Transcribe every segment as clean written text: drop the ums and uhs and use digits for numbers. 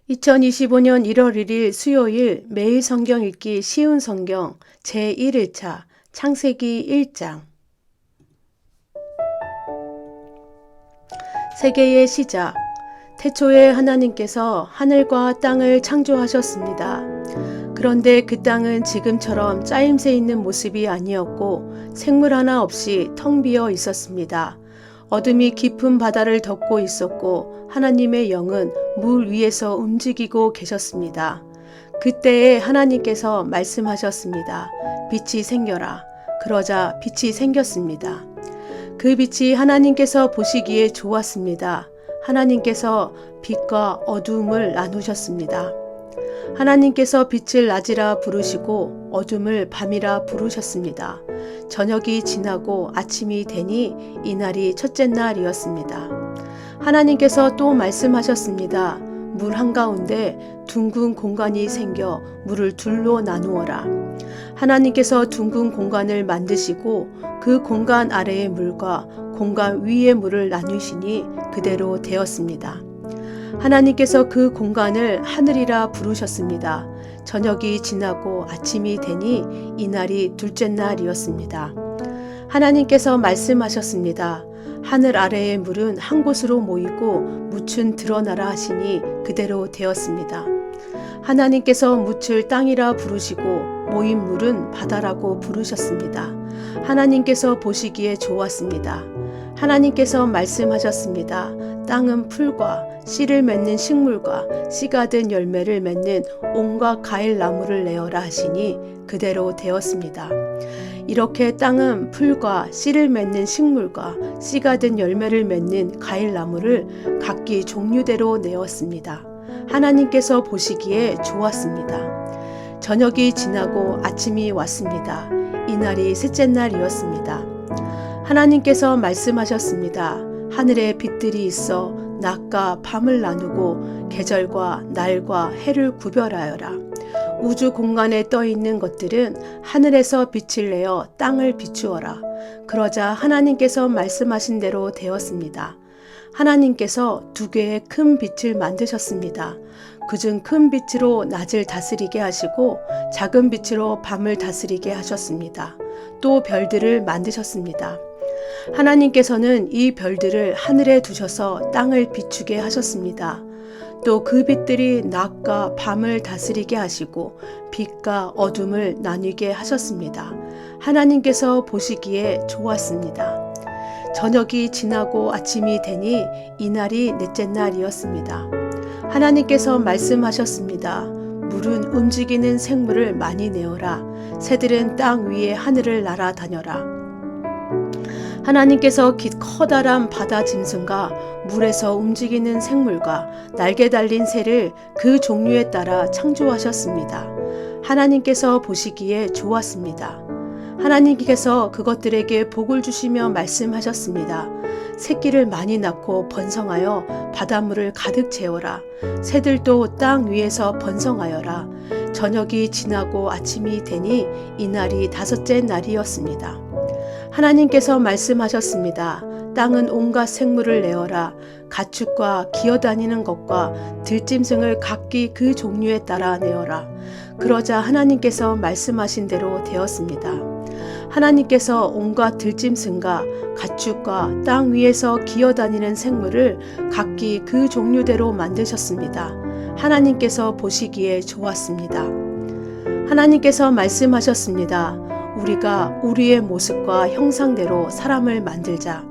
2025년 1월 1일 수요일 매일 성경 읽기 쉬운 성경 제1일차 창세기 1장. 세계의 시작. 태초에 하나님께서 하늘과 땅을 창조하셨습니다. 그런데 그 땅은 지금처럼 짜임새 있는 모습이 아니었고 생물 하나 없이 텅 비어 있었습니다. 어둠이 깊은 바다를 덮고 있었고 하나님의 영은 물 위에서 움직이고 계셨습니다. 그때에 하나님께서 말씀하셨습니다. 빛이 생겨라. 그러자 빛이 생겼습니다. 그 빛이 하나님께서 보시기에 좋았습니다. 하나님께서 빛과 어두움을 나누셨습니다. 하나님께서 빛을 낮이라 부르시고 어둠을 밤이라 부르셨습니다. 저녁이 지나고 아침이 되니 이날이 첫째 날이었습니다. 하나님께서 또 말씀하셨습니다. 물 한가운데 둥근 공간이 생겨 물을 둘로 나누어라. 하나님께서 둥근 공간을 만드시고 그 공간 아래의 물과 공간 위의 물을 나누시니 그대로 되었습니다. 하나님께서 그 공간을 하늘이라 부르셨습니다. 저녁이 지나고 아침이 되니 이날이 둘째 날이었습니다. 하나님께서 말씀하셨습니다. 하늘 아래의 물은 한 곳으로 모이고 묻은 드러나라 하시니 그대로 되었습니다. 하나님께서 묻을 땅이라 부르시고 모인 물은 바다라고 부르셨습니다. 하나님께서 보시기에 좋았습니다. 하나님께서 말씀하셨습니다. 땅은 풀과 씨를 맺는 식물과 씨가 든 열매를 맺는 온갖 과일 나무를 내어라 하시니 그대로 되었습니다. 이렇게 땅은 풀과 씨를 맺는 식물과 씨가 든 열매를 맺는 과일 나무를 각기 종류대로 내었습니다. 하나님께서 보시기에 좋았습니다. 저녁이 지나고 아침이 왔습니다. 이날이 셋째 날이었습니다. 하나님께서 말씀하셨습니다. 하늘에 빛들이 있어 낮과 밤을 나누고 계절과 날과 해를 구별하여라. 우주 공간에 떠 있는 것들은 하늘에서 빛을 내어 땅을 비추어라. 그러자 하나님께서 말씀하신 대로 되었습니다. 하나님께서 두 개의 큰 빛을 만드셨습니다. 그중 큰 빛으로 낮을 다스리게 하시고 작은 빛으로 밤을 다스리게 하셨습니다. 또 별들을 만드셨습니다. 하나님께서는 이 별들을 하늘에 두셔서 땅을 비추게 하셨습니다. 또 그 빛들이 낮과 밤을 다스리게 하시고 빛과 어둠을 나뉘게 하셨습니다. 하나님께서 보시기에 좋았습니다. 저녁이 지나고 아침이 되니 이날이 넷째 날이었습니다. 하나님께서 말씀하셨습니다. 물은 움직이는 생물을 많이 내어라. 새들은 땅 위에 하늘을 날아다녀라. 하나님께서 커다란 바다 짐승과 물에서 움직이는 생물과 날개 달린 새를 그 종류에 따라 창조하셨습니다. 하나님께서 보시기에 좋았습니다. 하나님께서 그것들에게 복을 주시며 말씀하셨습니다. 새끼를 많이 낳고 번성하여 바닷물을 가득 채워라. 새들도 땅 위에서 번성하여라. 저녁이 지나고 아침이 되니 이날이 다섯째 날이었습니다. 하나님께서 말씀하셨습니다. 땅은 온갖 생물을 내어라. 가축과 기어다니는 것과 들짐승을 각기 그 종류에 따라 내어라. 그러자 하나님께서 말씀하신 대로 되었습니다. 하나님께서 온갖 들짐승과 가축과 땅 위에서 기어다니는 생물을 각기 그 종류대로 만드셨습니다. 하나님께서 보시기에 좋았습니다. 하나님께서 말씀하셨습니다. 우리가 우리의 모습과 형상대로 사람을 만들자.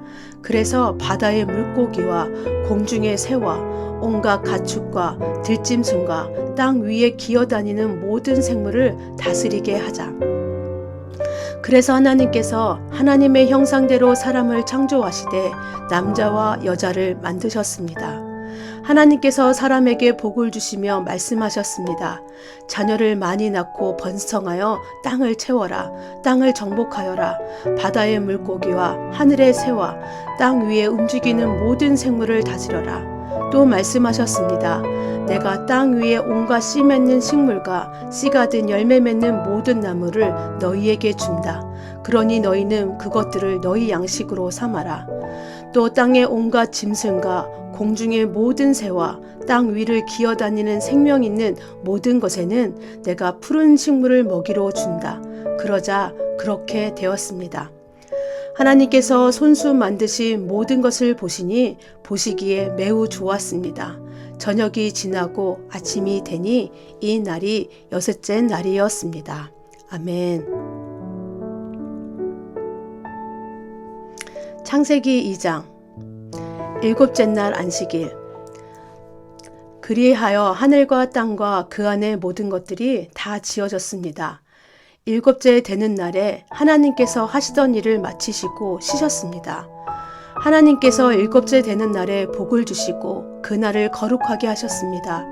그래서 바다의 물고기와 공중의 새와 온갖 가축과 들짐승과 땅 위에 기어다니는 모든 생물을 다스리게 하자. 그래서 하나님께서 하나님의 형상대로 사람을 창조하시되 남자와 여자를 만드셨습니다. 하나님께서 사람에게 복을 주시며 말씀하셨습니다. 자녀를 많이 낳고 번성하여 땅을 채워라. 땅을 정복하여라. 바다의 물고기와 하늘의 새와 땅 위에 움직이는 모든 생물을 다스려라. 또 말씀하셨습니다. 내가 땅 위에 온갖 씨 맺는 식물과 씨가 든 열매 맺는 모든 나무를 너희에게 준다. 그러니 너희는 그것들을 너희 양식으로 삼아라. 또 땅의 온갖 짐승과 공중의 모든 새와 땅 위를 기어다니는 생명 있는 모든 것에는 내가 푸른 식물을 먹이로 준다. 그러자 그렇게 되었습니다. 하나님께서 손수 만드신 모든 것을 보시니 보시기에 매우 좋았습니다. 저녁이 지나고 아침이 되니 이 날이 여섯째 날이었습니다. 아멘. 창세기 2장 일곱째 날 안식일. 그리하여 하늘과 땅과 그 안의 모든 것들이 다 지어졌습니다. 일곱째 되는 날에 하나님께서 하시던 일을 마치시고 쉬셨습니다. 하나님께서 일곱째 되는 날에 복을 주시고 그 날을 거룩하게 하셨습니다.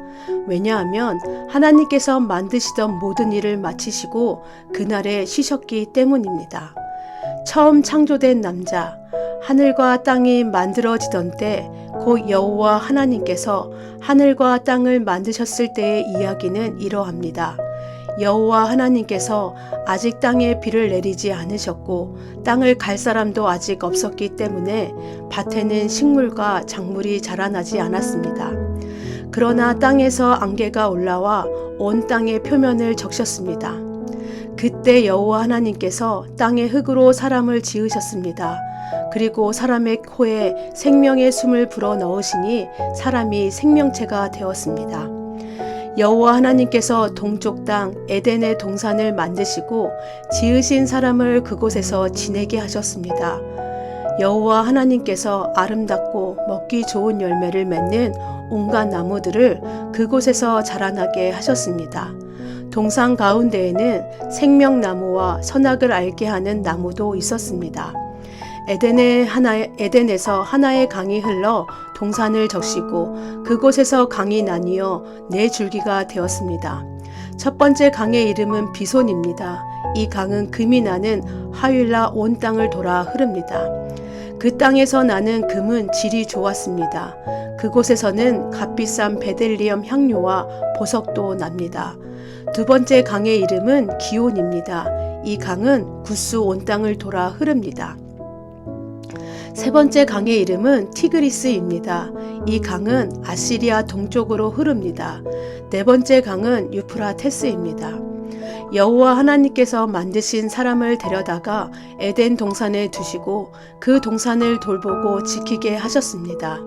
왜냐하면 하나님께서 만드시던 모든 일을 마치시고 그 날에 쉬셨기 때문입니다. 처음 창조된 남자, 하늘과 땅이 만들어지던 때 곧 여호와 하나님께서 하늘과 땅을 만드셨을 때의 이야기는 이러합니다. 여호와 하나님께서 아직 땅에 비를 내리지 않으셨고 땅을 갈 사람도 아직 없었기 때문에 밭에는 식물과 작물이 자라나지 않았습니다. 그러나 땅에서 안개가 올라와 온 땅의 표면을 적셨습니다. 그때 여호와 하나님께서 땅의 흙으로 사람을 지으셨습니다. 그리고 사람의 코에 생명의 숨을 불어 넣으시니 사람이 생명체가 되었습니다. 여호와 하나님께서 동쪽 땅 에덴의 동산을 만드시고 지으신 사람을 그곳에서 지내게 하셨습니다. 여호와 하나님께서 아름답고 먹기 좋은 열매를 맺는 온갖 나무들을 그곳에서 자라나게 하셨습니다. 동산 가운데에는 생명나무와 선악을 알게 하는 나무도 있었습니다. 에덴에서 하나의 강이 흘러 동산을 적시고 그곳에서 강이 나뉘어 네 줄기가 되었습니다. 첫 번째 강의 이름은 비손입니다. 이 강은 금이 나는 하윌라 온 땅을 돌아 흐릅니다. 그 땅에서 나는 금은 질이 좋았습니다. 그곳에서는 값비싼 베델리엄 향료와 보석도 납니다. 두 번째 강의 이름은 기온입니다. 이 강은 구스 온 땅을 돌아 흐릅니다. 세 번째 강의 이름은 티그리스입니다. 이 강은 아시리아 동쪽으로 흐릅니다. 네 번째 강은 유프라테스입니다. 여호와 하나님께서 만드신 사람을 데려다가 에덴 동산에 두시고 그 동산을 돌보고 지키게 하셨습니다.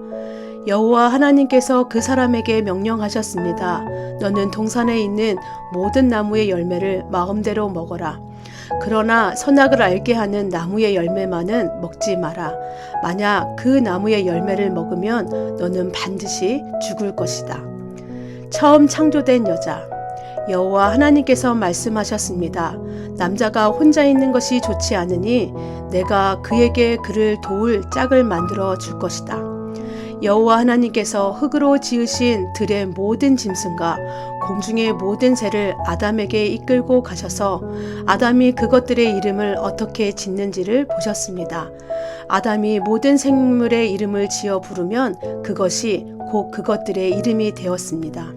여호와 하나님께서 그 사람에게 명령하셨습니다. 너는 동산에 있는 모든 나무의 열매를 마음대로 먹어라. 그러나 선악을 알게 하는 나무의 열매만은 먹지 마라. 만약 그 나무의 열매를 먹으면 너는 반드시 죽을 것이다. 처음 창조된 여자. 여호와 하나님께서 말씀하셨습니다. 남자가 혼자 있는 것이 좋지 않으니 내가 그에게 그를 도울 짝을 만들어 줄 것이다. 여호와 하나님께서 흙으로 지으신 들의 모든 짐승과 공중의 모든 새를 아담에게 이끌고 가셔서 아담이 그것들의 이름을 어떻게 짓는지를 보셨습니다. 아담이 모든 생물의 이름을 지어 부르면 그것이 곧 그것들의 이름이 되었습니다.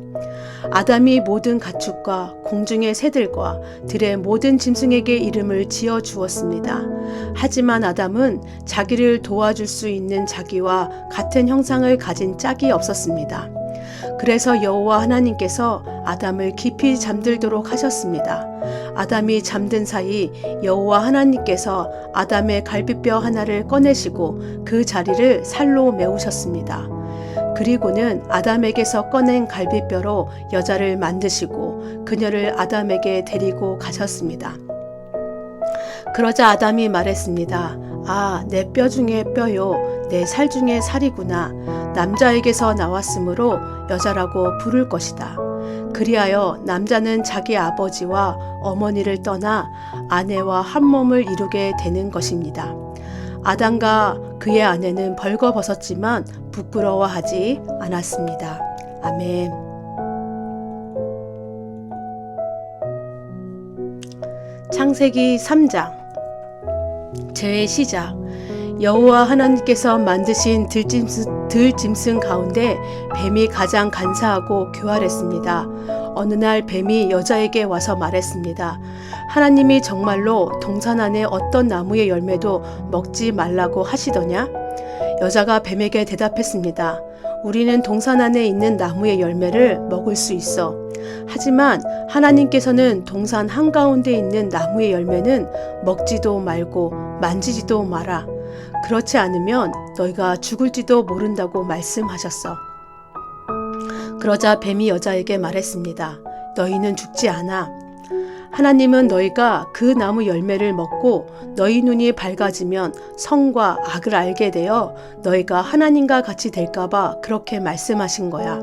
아담이 모든 가축과 공중의 새들과 들의 모든 짐승에게 이름을 지어 주었습니다. 하지만 아담은 자기를 도와줄 수 있는 자기와 같은 형상을 가진 짝이 없었습니다. 그래서 여호와 하나님께서 아담을 깊이 잠들도록 하셨습니다. 아담이 잠든 사이 여호와 하나님께서 아담의 갈비뼈 하나를 꺼내시고 그 자리를 살로 메우셨습니다. 그리고는 아담에게서 꺼낸 갈비뼈로 여자를 만드시고 그녀를 아담에게 데리고 가셨습니다. 그러자 아담이 말했습니다. 아, 내 뼈 중에 뼈요, 내 살 중에 살이구나. 남자에게서 나왔으므로 여자라고 부를 것이다. 그리하여 남자는 자기 아버지와 어머니를 떠나 아내와 한 몸을 이루게 되는 것입니다. 아담과 그의 아내는 벌거벗었지만 부끄러워하지 않았습니다. 아멘. 창세기 3장 죄의 시작. 여호와 하나님께서 만드신 들짐승 가운데 뱀이 가장 간사하고 교활했습니다. 어느 날 뱀이 여자에게 와서 말했습니다. 하나님이 정말로 동산 안에 어떤 나무의 열매도 먹지 말라고 하시더냐? 여자가 뱀에게 대답했습니다. 우리는 동산 안에 있는 나무의 열매를 먹을 수 있어. 하지만 하나님께서는 동산 한가운데 있는 나무의 열매는 먹지도 말고 만지지도 마라. 그렇지 않으면 너희가 죽을지도 모른다고 말씀하셨어. 그러자 뱀이 여자에게 말했습니다. 너희는 죽지 않아. 하나님은 너희가 그 나무 열매를 먹고 너희 눈이 밝아지면 선과 악을 알게 되어 너희가 하나님과 같이 될까봐 그렇게 말씀하신 거야.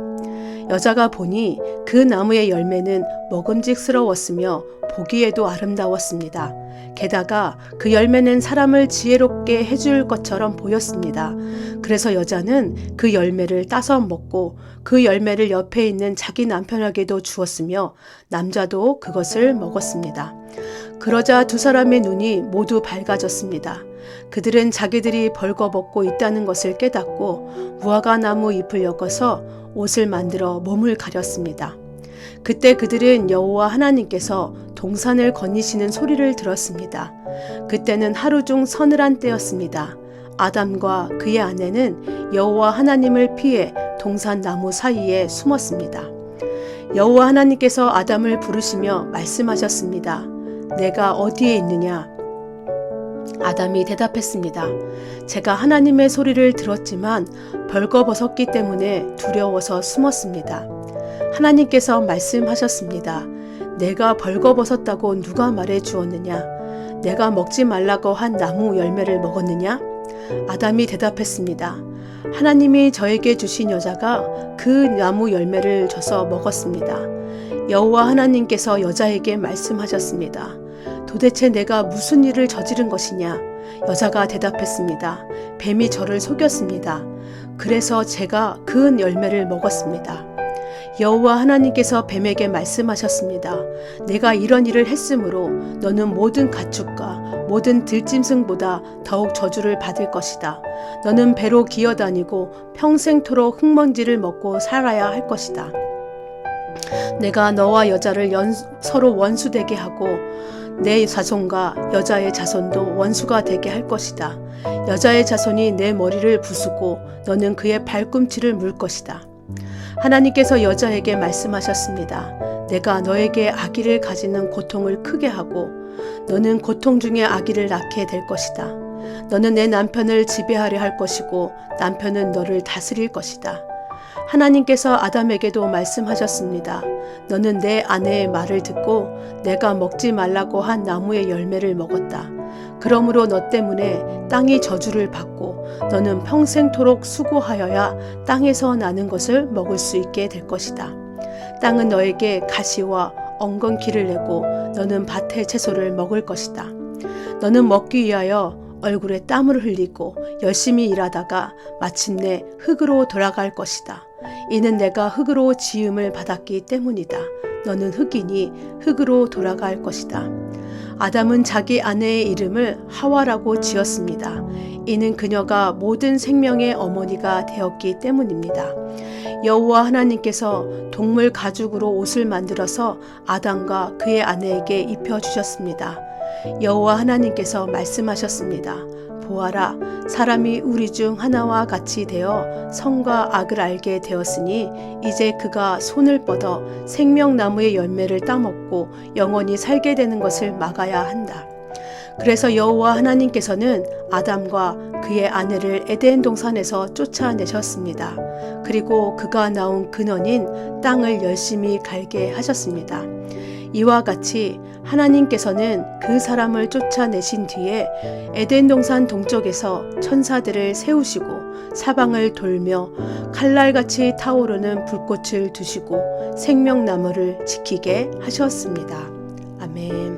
여자가 보니 그 나무의 열매는 먹음직스러웠으며 보기에도 아름다웠습니다. 게다가 그 열매는 사람을 지혜롭게 해줄 것처럼 보였습니다. 그래서 여자는 그 열매를 따서 먹고 그 열매를 옆에 있는 자기 남편에게도 주었으며 남자도 그것을 먹었습니다. 그러자 두 사람의 눈이 모두 밝아졌습니다. 그들은 자기들이 벌거벗고 있다는 것을 깨닫고 무화과 나무 잎을 엮어서 옷을 만들어 몸을 가렸습니다. 그때 그들은 여호와 하나님께서 동산을 거니시는 소리를 들었습니다. 그때는 하루 중 서늘한 때였습니다. 아담과 그의 아내는 여호와 하나님을 피해 동산 나무 사이에 숨었습니다. 여호와 하나님께서 아담을 부르시며 말씀하셨습니다. 내가 어디에 있느냐? 아담이 대답했습니다. 제가 하나님의 소리를 들었지만 벌거벗었기 때문에 두려워서 숨었습니다. 하나님께서 말씀하셨습니다. 내가 벌거벗었다고 누가 말해 주었느냐? 내가 먹지 말라고 한 나무 열매를 먹었느냐? 아담이 대답했습니다. 하나님이 저에게 주신 여자가 그 나무 열매를 줘서 먹었습니다. 여호와 하나님께서 여자에게 말씀하셨습니다. 도대체 내가 무슨 일을 저지른 것이냐? 여자가 대답했습니다. 뱀이 저를 속였습니다. 그래서 제가 그 열매를 먹었습니다. 여호와 하나님께서 뱀에게 말씀하셨습니다. 내가 이런 일을 했으므로 너는 모든 가축과 모든 들짐승보다 더욱 저주를 받을 것이다. 너는 배로 기어다니고 평생토록 흙먼지를 먹고 살아야 할 것이다. 내가 너와 여자를 서로 원수되게 하고 내 자손과 여자의 자손도 원수가 되게 할 것이다. 여자의 자손이 내 머리를 부수고 너는 그의 발꿈치를 물 것이다. 하나님께서 여자에게 말씀하셨습니다. 내가 너에게 아기를 가지는 고통을 크게 하고 너는 고통 중에 아기를 낳게 될 것이다. 너는 내 남편을 지배하려 할 것이고 남편은 너를 다스릴 것이다. 하나님께서 아담에게도 말씀하셨습니다. 너는 내 아내의 말을 듣고 내가 먹지 말라고 한 나무의 열매를 먹었다. 그러므로 너 때문에 땅이 저주를 받고 너는 평생토록 수고하여야 땅에서 나는 것을 먹을 수 있게 될 것이다. 땅은 너에게 가시와 엉겅퀴를 내고 너는 밭의 채소를 먹을 것이다. 너는 먹기 위하여 얼굴에 땀을 흘리고 열심히 일하다가 마침내 흙으로 돌아갈 것이다. 이는 내가 흙으로 지음을 받았기 때문이다. 너는 흙이니 흙으로 돌아갈 것이다. 아담은 자기 아내의 이름을 하와라고 지었습니다. 이는 그녀가 모든 생명의 어머니가 되었기 때문입니다. 여호와 하나님께서 동물 가죽으로 옷을 만들어서 아담과 그의 아내에게 입혀주셨습니다. 여호와 하나님께서 말씀하셨습니다. 보아라, 사람이 우리 중 하나와 같이 되어 선과 악을 알게 되었으니 이제 그가 손을 뻗어 생명나무의 열매를 따먹고 영원히 살게 되는 것을 막아야 한다. 그래서 여호와 하나님께서는 아담과 그의 아내를 에덴 동산에서 쫓아내셨습니다. 그리고 그가 나온 근원인 땅을 열심히 갈게 하셨습니다. 이와 같이 하나님께서는 그 사람을 쫓아내신 뒤에 에덴 동산 동쪽에서 천사들을 세우시고 사방을 돌며 칼날같이 타오르는 불꽃을 두시고 생명나무를 지키게 하셨습니다. 아멘.